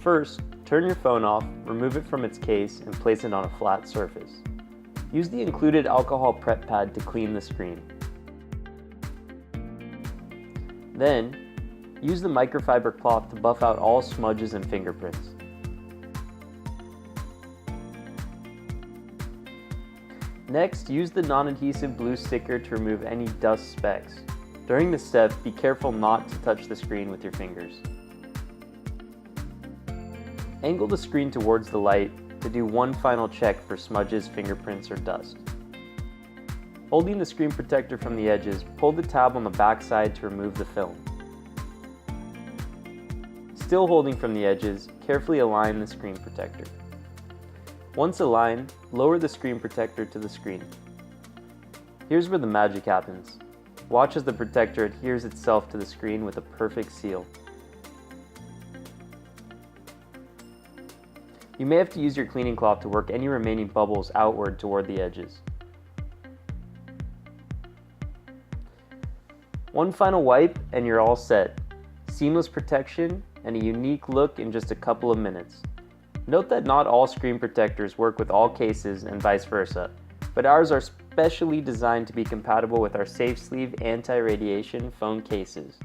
First, turn your phone off, remove it from its case, and place it on a flat surface. Use the included alcohol prep pad to clean the screen. Then, use the microfiber cloth to buff out all smudges and fingerprints. Next, use the non-adhesive blue sticker to remove any dust specks. During this step, be careful not to touch the screen with your fingers. Angle the screen towards the light to do one final check for smudges, fingerprints, or dust. Holding the screen protector from the edges, pull the tab on the back side to remove the film. Still holding from the edges, carefully align the screen protector. Once aligned, lower the screen protector to the screen. Here's where the magic happens. Watch as the protector adheres itself to the screen with a perfect seal. You may have to use your cleaning cloth to work any remaining bubbles outward toward the edges. One final wipe and you're all set. Seamless protection and a unique look in just a couple of minutes. Note that not all screen protectors work with all cases and vice versa, but ours are specially designed to be compatible with our Safesleeve anti-radiation phone cases.